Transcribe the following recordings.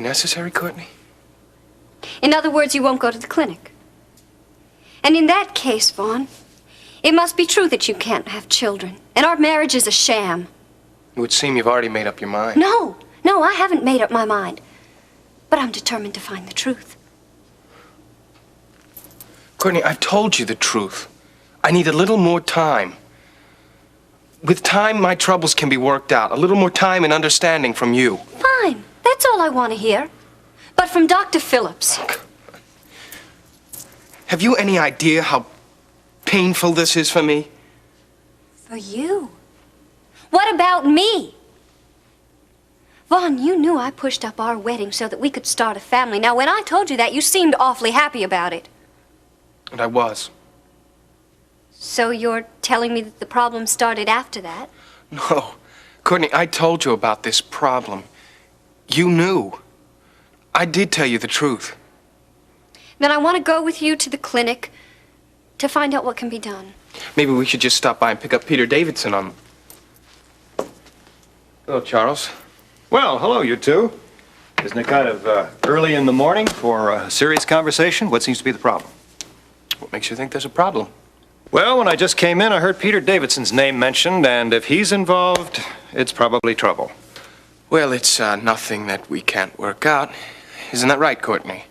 Necessary, Courtney? In other words, you won't go to the clinic. And in that case, Vaughn, it must be true that you can't have children, and our marriage is a sham. It would seem you've already made up your mind. No, I haven't made up my mind. But I'm determined to find the truth. Courtney, I've told you the truth. I need a little more time. With time, my troubles can be worked out. A little more time and understanding from you. Fine. That's all I want to hear. But from Dr. Phillips. Have you any idea how painful this is for me? For you? What about me? Vaughn, you knew I pushed up our wedding so that we could start a family. Now, when I told you that, you seemed awfully happy about it. And I was. So you're telling me that the problem started after that? No. Courtney, I told you about this problem. You knew. I did tell you the truth. Then I want to go with you to the clinic to find out what can be done. Maybe we should just stop by and pick up Peter Davidson on... Hello, Charles. Well, hello, you two. Isn't it kind of early in the morning for a serious conversation? What seems to be the problem? What makes you think there's a problem? Well, when I just came in, I heard Peter Davidson's name mentioned, and if he's involved, it's probably trouble. Well, it's nothing that we can't work out. Isn't that right, Courtney?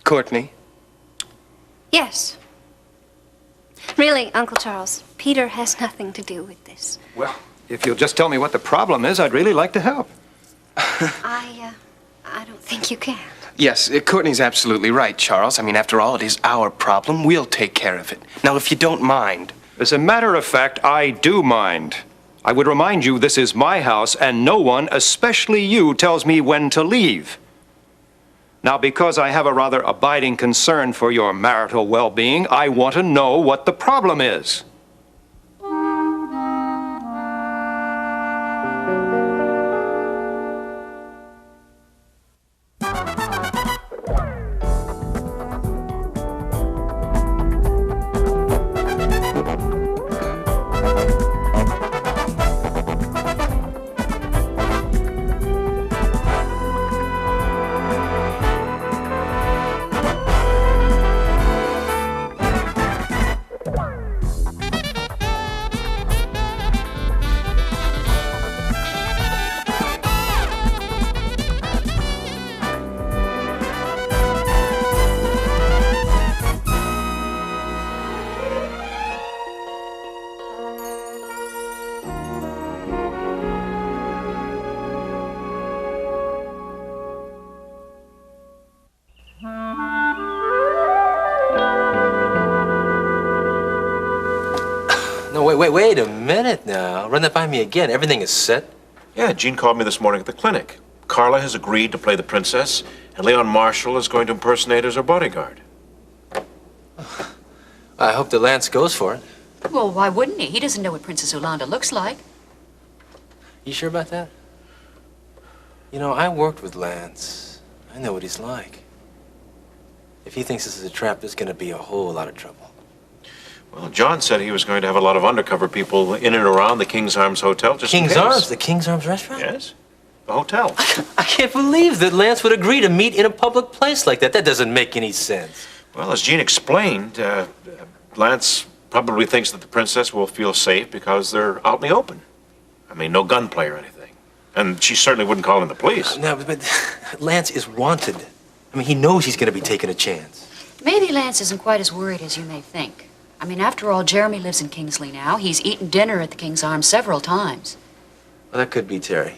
Courtney? Yes. Really, Uncle Charles, Peter has nothing to do with this. Well, if you'll just tell me what the problem is, I'd really like to help. I don't think you can. Yes, Courtney's absolutely right, Charles. I mean, after all, it is our problem. We'll take care of it. Now, if you don't mind... As a matter of fact, I do mind. I would remind you this is my house, and no one, especially you, tells me when to leave. Now, because I have a rather abiding concern for your marital well-being, I want to know what the problem is. No, wait a minute now. Run that by me again. Everything is set? Yeah, Jean called me this morning at the clinic. Carla has agreed to play the princess, and Leon Marshall is going to impersonate as her bodyguard. I hope that Lance goes for it. Well, why wouldn't he? He doesn't know what Princess Yolanda looks like. You sure about that? You know, I worked with Lance. I know what he's like. If he thinks this is a trap, there's going to be a whole lot of trouble. Well, John said he was going to have a lot of undercover people in and around the King's Arms Hotel just in King's case. Arms? The King's Arms restaurant? Yes, the hotel. I can't believe that Lance would agree to meet in a public place like that. That doesn't make any sense. Well, as Jean explained, Lance probably thinks that the princess will feel safe because they're out in the open. I mean, no gunplay or anything. And she certainly wouldn't call in the police. No, but Lance is wanted. I mean, he knows he's going to be taking a chance. Maybe Lance isn't quite as worried as you may think. I mean, after all, Jeremy lives in Kingsley now. He's eaten dinner at the King's Arms several times. Well, that could be Terry.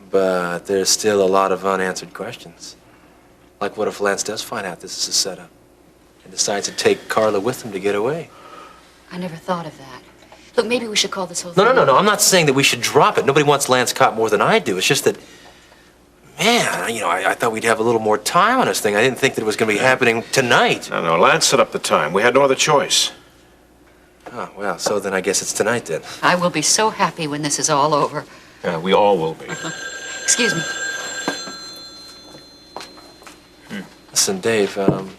But there's still a lot of unanswered questions. Like, what if Lance does find out this is a setup and decides to take Carla with him to get away? I never thought of that. Look, maybe we should call this whole thing... No. I'm not saying that we should drop it. Nobody wants Lance caught more than I do. It's just that, man, you know, I thought we'd have a little more time on this thing. I didn't think that it was going to be happening tonight. No, Lance set up the time. We had no other choice. Oh, well, so then I guess it's tonight then. I will be so happy when this is all over. Yeah, we all will be. Excuse me. Listen, Dave, I'm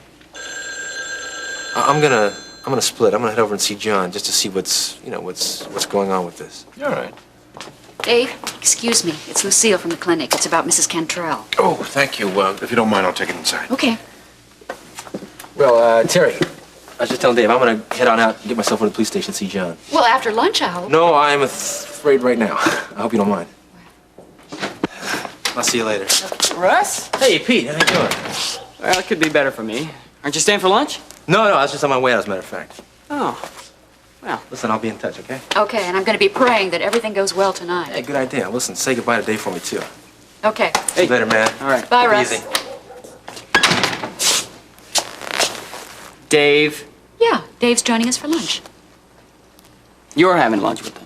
gonna split. I'm gonna head over and see John just to see what's going on with this. All right. Dave, excuse me. It's Lucille from the clinic. It's about Mrs. Cantrell. Oh, thank you. If you don't mind, I'll take it inside. Okay. Well, Terry, I was just telling Dave, I'm gonna head on out and get myself to the police station and see John. Well, after lunch, I hope. No, I'm afraid right now. I hope you don't mind. I'll see you later. Russ? Hey, Pete, how you doing? Well, it could be better for me. Aren't you staying for lunch? No, I was just on my way out, as a matter of fact. Oh, well. Listen, I'll be in touch, okay? Okay, and I'm going to be praying that everything goes well tonight. Hey, good idea. Listen, say goodbye to Dave for me, too. Okay. See you later, man. All right. Bye, Take it Russ. easy. Dave, Yeah, Dave's joining us for lunch. you're having lunch with them.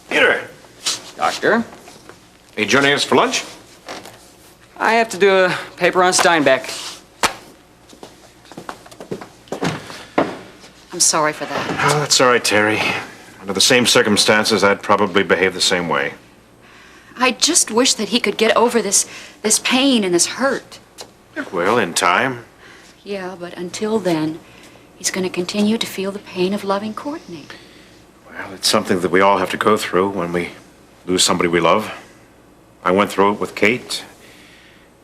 Peter, Doctor, are you joining us for lunch? I have to do a paper on Steinbeck. I'm sorry for that. Oh, that's all right, Terry. Under the same circumstances, I'd probably behave the same way. I just wish that he could get over this pain and this hurt. Well, in time. Yeah, but until then, he's going to continue to feel the pain of loving Courtney. Well, it's something that we all have to go through when we lose somebody we love. I went through it with Kate.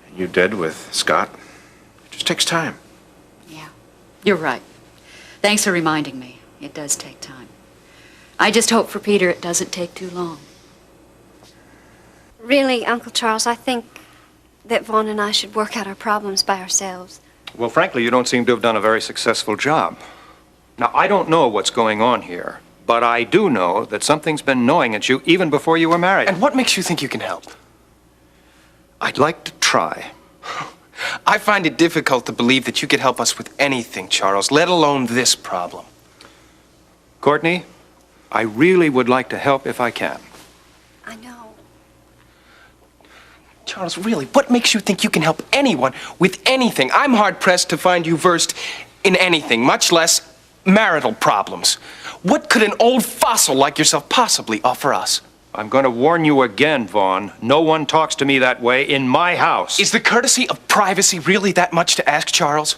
And you did with Scott. It just takes time. Yeah, you're right. Thanks for reminding me. It does take time. I just hope for Peter it doesn't take too long. Really, Uncle Charles, I think that Vaughn and I should work out our problems by ourselves. Well, frankly, you don't seem to have done a very successful job. Now, I don't know what's going on here, but I do know that something's been gnawing at you even before you were married. And what makes you think you can help? I'd like to try. I find it difficult to believe that you could help us with anything, Charles, let alone this problem. Courtney, I really would like to help if I can. I know. Charles, really, what makes you think you can help anyone with anything? I'm hard-pressed to find you versed in anything, much less marital problems. What could an old fossil like yourself possibly offer us? I'm going to warn you again, Vaughn. No one talks to me that way in my house. Is the courtesy of privacy really that much to ask, Charles?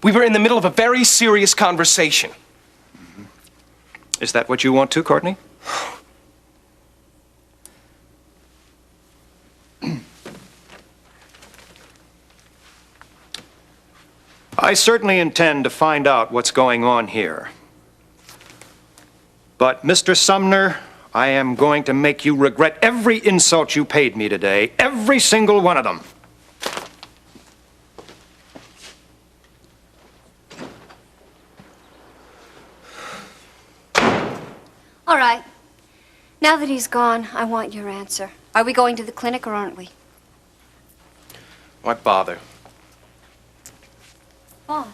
We were in the middle of a very serious conversation. Is that what you want too, Courtney? I certainly intend to find out what's going on here. But, Mr. Sumner, I am going to make you regret every insult you paid me today. Every single one of them. All right. Now that he's gone, I want your answer. Are we going to the clinic or aren't we? Why bother? Vaughn.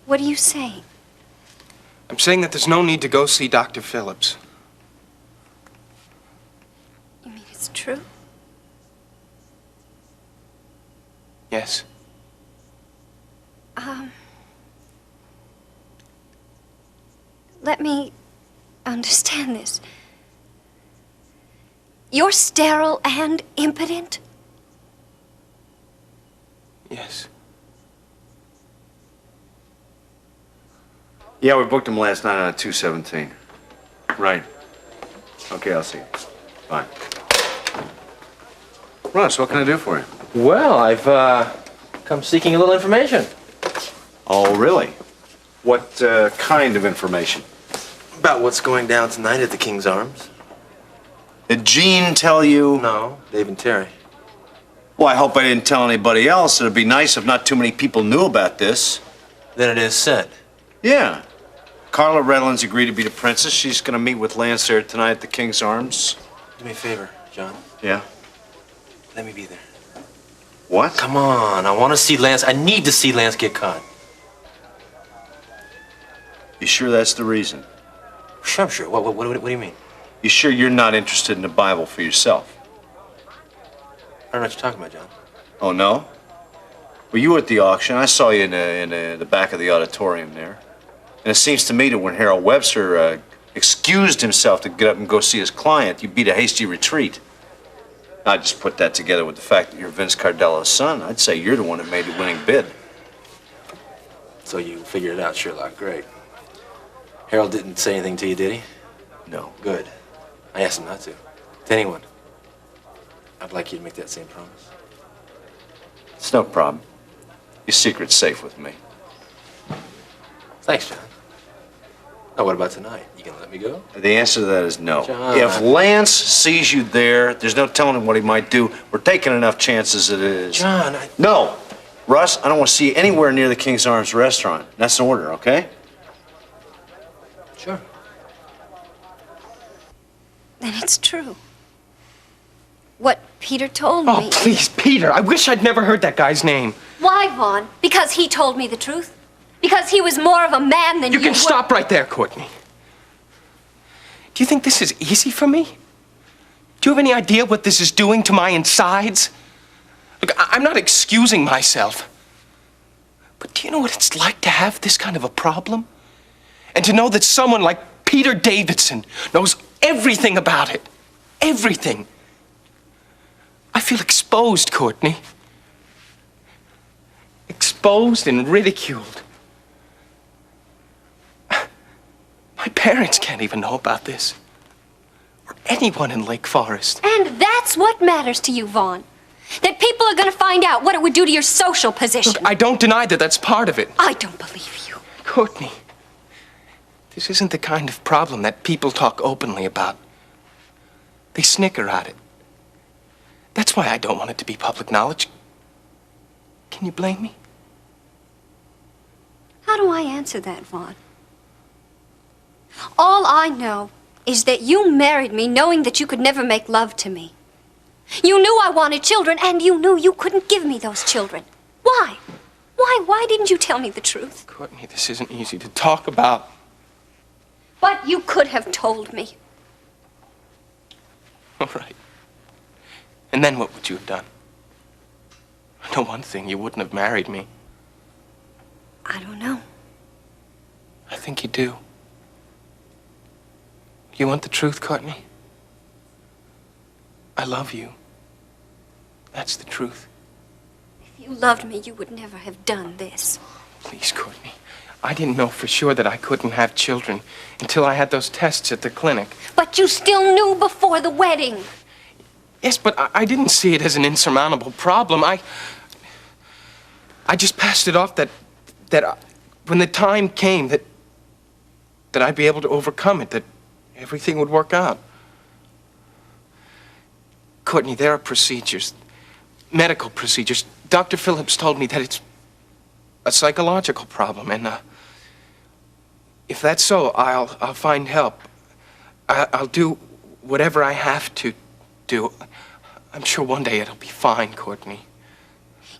What are you saying? I'm saying that there's no need to go see Dr. Phillips. You mean it's true? Yes. Let me understand this. You're sterile and impotent? Yes. Yeah, we booked him last night on a 217. Right. Okay, I'll see you. Bye. Russ, what can I do for you? Well, I've come seeking a little information. Oh, really? What kind of information? About what's going down tonight at the King's Arms. Did Gene tell you? No, Dave and Terry. Well, I hope I didn't tell anybody else. It'd be nice if not too many people knew about this. Then it is said. Yeah. Carla Redlands agreed to be the princess. She's gonna meet with Lance there tonight at the King's Arms. Do me a favor, John. Yeah? Let me be there. What? Come on, I want to see Lance. I need to see Lance get caught. You sure that's the reason? Sure, I'm sure. What do you mean? You sure you're not interested in the Bible for yourself? I don't know what you're talking about, John. Oh, no? Well, you were at the auction. I saw you in the back of the auditorium there. And it seems to me that when Harold Webster excused himself to get up and go see his client, you beat a hasty retreat. I just put that together with the fact that you're Vince Cardello's son. I'd say you're the one that made the winning bid. So you figured it out, Sherlock. Great. Harold didn't say anything to you, did he? No. Good. I asked him not to. To anyone. I'd like you to make that same promise. It's no problem. Your secret's safe with me. Thanks, John. Now, what about tonight? You gonna let me go? The answer to that is no. John. If Lance sees you there, there's no telling him what he might do. We're taking enough chances as it is. John, No! Russ, I don't want to see you anywhere near the King's Arms restaurant. That's an order, okay? Sure. Then it's true. What Peter told Oh, me. please, Peter. I wish I'd never heard that guy's name. Why, Vaughn? Because he told me the truth? Because he was more of a man than you You can were? stop right there, Courtney. Do you think this is easy for me? Do you have any idea what this is doing to my insides? Look, I'm not excusing myself. But do you know what it's like to have this kind of a problem? And to know that someone like Peter Davidson knows everything about it. Everything. I feel exposed, Courtney. Exposed and ridiculed. My parents can't even know about this. Or anyone in Lake Forest. And that's what matters to you, Vaughn. That people are going to find out what it would do to your social position. Look, I don't deny that that's part of it. I don't believe you. Courtney, this isn't the kind of problem that people talk openly about. They snicker at it. That's why I don't want it to be public knowledge. Can you blame me? How do I answer that, Vaughn? All I know is that you married me knowing that you could never make love to me. You knew I wanted children, and you knew you couldn't give me those children. Why? Why didn't you tell me the truth? Courtney, this isn't easy to talk about. But you could have told me. All right. And then what would you have done? I know one thing, you wouldn't have married me. I don't know. I think you do. You want the truth, Courtney? I love you. That's the truth. If you loved me, you would never have done this. Please, Courtney. I didn't know for sure that I couldn't have children until I had those tests at the clinic. But you still knew before the wedding. Yes, but I didn't see it as an insurmountable problem. I just passed it off that when the time came that I'd be able to overcome it, that everything would work out. Courtney, there are procedures, medical procedures. Dr. Phillips told me that it's a psychological problem, and if that's so, I'll find help. I'll do whatever I have to do. I'm sure one day it'll be fine, Courtney.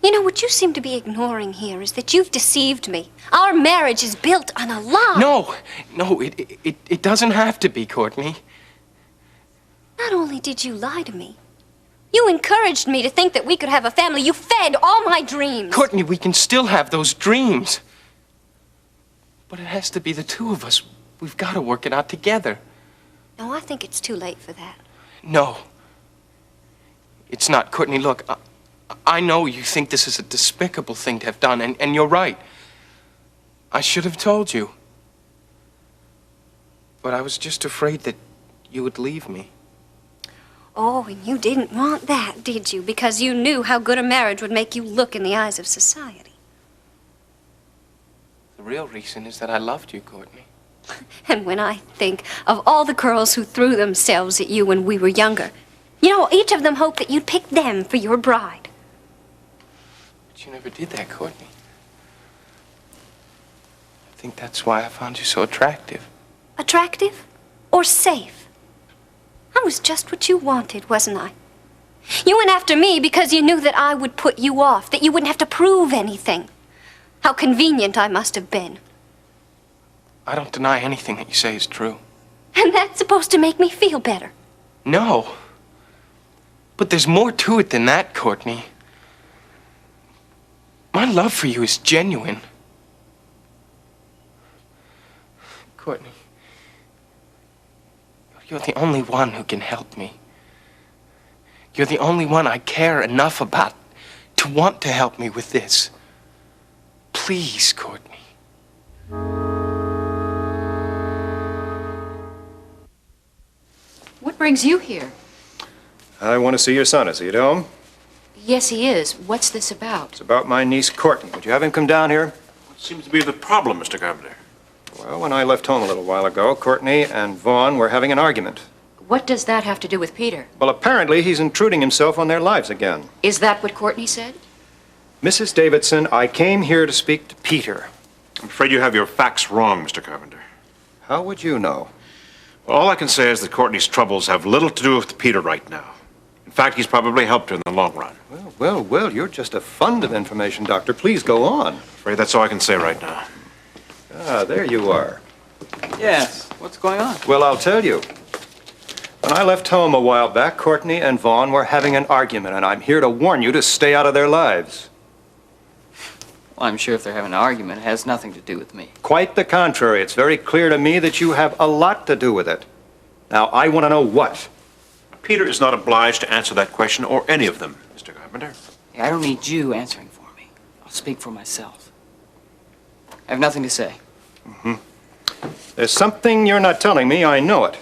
You know, what you seem to be ignoring here is that you've deceived me. Our marriage is built on a lie. No, it doesn't have to be, Courtney. Not only did you lie to me, you encouraged me to think that we could have a family. You fed all my dreams. Courtney, we can still have those dreams. But it has to be the two of us. We've got to work it out together. No, I think it's too late for that. No. It's not, Courtney. Look, I know you think this is a despicable thing to have done, and you're right. I should have told you. But I was just afraid that you would leave me. Oh, and you didn't want that, did you? Because you knew how good a marriage would make you look in the eyes of society. The real reason is that I loved you, Courtney. And when I think of all the girls who threw themselves at you when we were younger, you know, each of them hoped that you'd pick them for your bride. But you never did that, Courtney. I think that's why I found you so attractive. Attractive or safe? I was just what you wanted, wasn't I? You went after me because you knew that I would put you off, that you wouldn't have to prove anything. How convenient I must have been. I don't deny anything that you say is true. And that's supposed to make me feel better. No. But there's more to it than that, Courtney. My love for you is genuine. Courtney, you're the only one who can help me. You're the only one I care enough about to want to help me with this. Please, Courtney. brings you here? I want to see your son. Is he at home? Yes, he is. What's this about? It's about my niece, Courtney. Would you have him come down here? What seems to be the problem, Mr. Carpenter? Well, when I left home a little while ago, Courtney and Vaughn were having an argument. What does that have to do with Peter? Well, apparently he's intruding himself on their lives again. Is that what Courtney said? Mrs. Davidson, I came here to speak to Peter. I'm afraid you have your facts wrong, Mr. Carpenter. How would you know? Well, all I can say is that Courtney's troubles have little to do with Peter right now. In fact, he's probably helped her in the long run. Well, you're just a fund of information, Doctor. Please go on. I'm afraid that's all I can say right now. Ah, there you are. Yes, what's going on? Well, I'll tell you. When I left home a while back, Courtney and Vaughn were having an argument, and I'm here to warn you to stay out of their lives. Well, I'm sure if they're having an argument, it has nothing to do with me. Quite the contrary. It's very clear to me that you have a lot to do with it. Now, I want to know what. Peter is not obliged to answer that question or any of them, Mr. Carpenter. I don't need you answering for me. I'll speak for myself. I have nothing to say. There's something you're not telling me. I know it.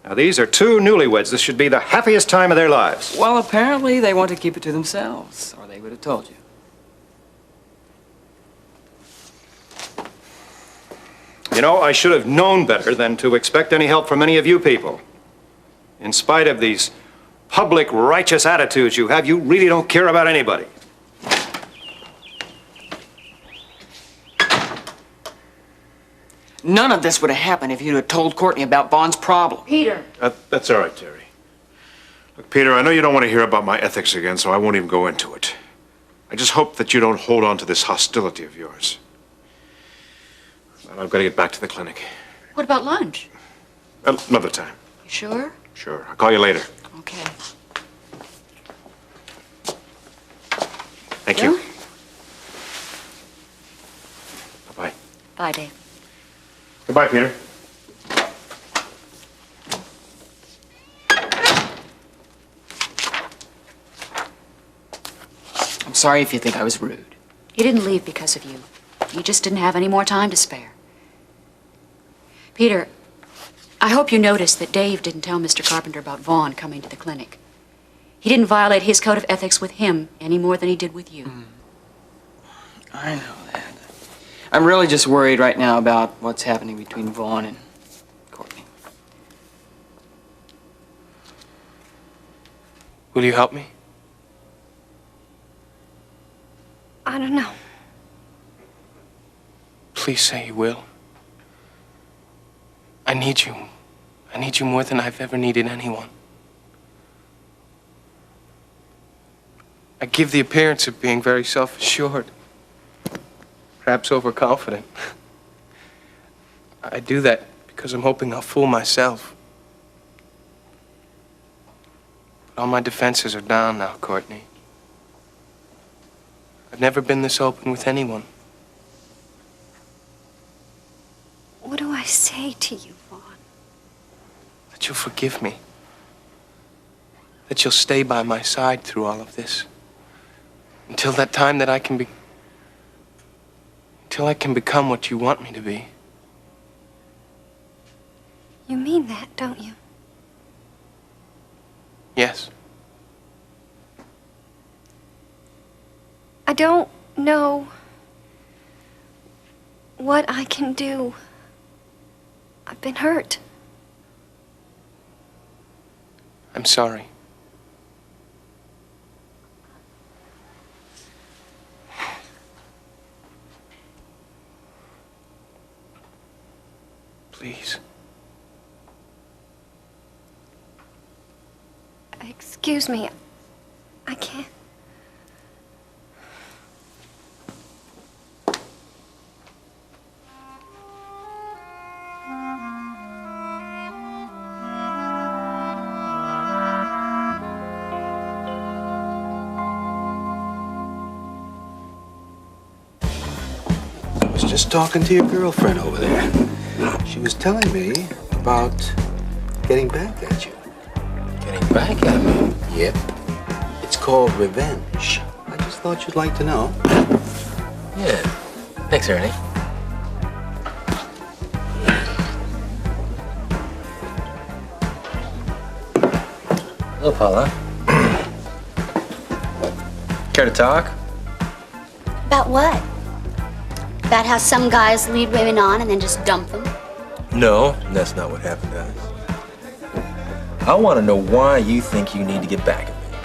Now, these are two newlyweds. This should be the happiest time of their lives. Well, apparently they want to keep it to themselves, or they would have told you. You know, I should have known better than to expect any help from any of you people. In spite of these public righteous attitudes you have, you really don't care about anybody. None of this would have happened if you'd have told Courtney about Vaughn's problem. Peter! That's all right, Terry. Look, Peter, I know you don't want to hear about my ethics again, so I won't even go into it. I just hope that you don't hold on to this hostility of yours. Well, I've got to get back to the clinic. What about lunch? Another time. You sure? Sure. I'll call you later. Okay. Thank you. Bill? Bye-bye. Bye, Dave. Goodbye, Peter. I'm sorry if you think I was rude. He didn't leave because of you. He just didn't have any more time to spare. Peter, I hope you noticed that Dave didn't tell Mr. Carpenter about Vaughn coming to the clinic. He didn't violate his code of ethics with him any more than he did with you. I know that. I'm really just worried right now about what's happening between Vaughn and Courtney. Will you help me? I don't know. Please say you will. I need you. I need you more than I've ever needed anyone. I give the appearance of being very self-assured, perhaps overconfident. I do that because I'm hoping I'll fool myself. But all my defenses are down now, Courtney. I've never been this open with anyone. What do I say to you, Vaughn? That you'll forgive me. That you'll stay by my side through all of this. Until that time that I can be... Until I can become what you want me to be. You mean that, don't you? Yes. I don't know what I can do. I've been hurt. I'm sorry. Please. Excuse me. I can't. I was just talking to your girlfriend over there. She was telling me about getting back at you. Getting back at me? Yep. It's called revenge. I just thought you'd like to know. Yeah. Thanks, Ernie. Hello, Paula. Care to talk? About what? About how some guys lead women on and then just dump them? No, that's not what happened to us. I want to know why you think you need to get back at me.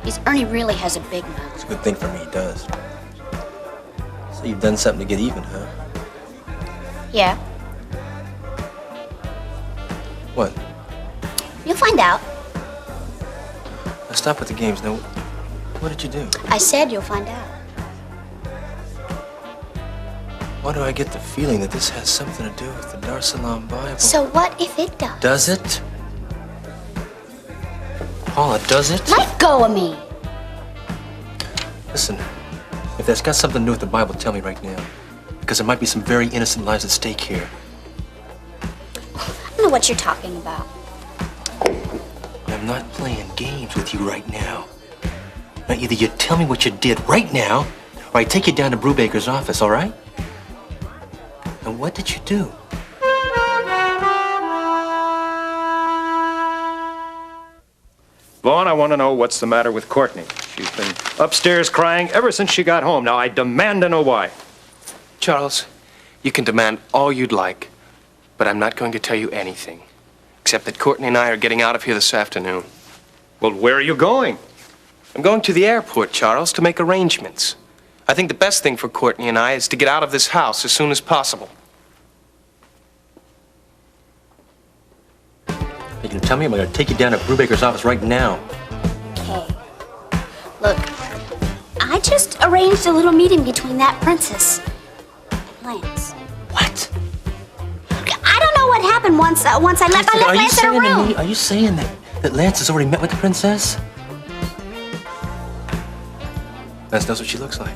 Because Ernie really has a big mouth. It's a good thing for me, he does. So you've done something to get even, huh? Yeah. What? You'll find out. Now stop with the games. Now, what did you do? I said you'll find out. Why do I get the feeling that this has something to do with the Dar es Salaam Bible? So what if it does? Does it? Paula, does it? Let go of me! Listen, if that's got something to do with the Bible, tell me right now. Because there might be some very innocent lives at stake here. I don't know what you're talking about. I'm not playing games with you right now. Now, either you tell me what you did right now, or I take you down to Brubaker's office, all right? Now, what did you do? Vaughn, I want to know what's the matter with Courtney. She's been upstairs crying ever since she got home. Now, I demand to know why. Charles, you can demand all you'd like, but I'm not going to tell you anything. Except that Courtney and I are getting out of here this afternoon. Well, where are you going? I'm going to the airport, Charles, to make arrangements. I think the best thing for Courtney and I is to get out of this house as soon as possible. You can tell me I'm going to take you down to Brubaker's office right now. Okay. Look, I just arranged a little meeting between that princess and Lance. What? I don't know what happened once I left Lance in a room. Are you saying that Lance has already met with the princess? Lance knows what she looks like.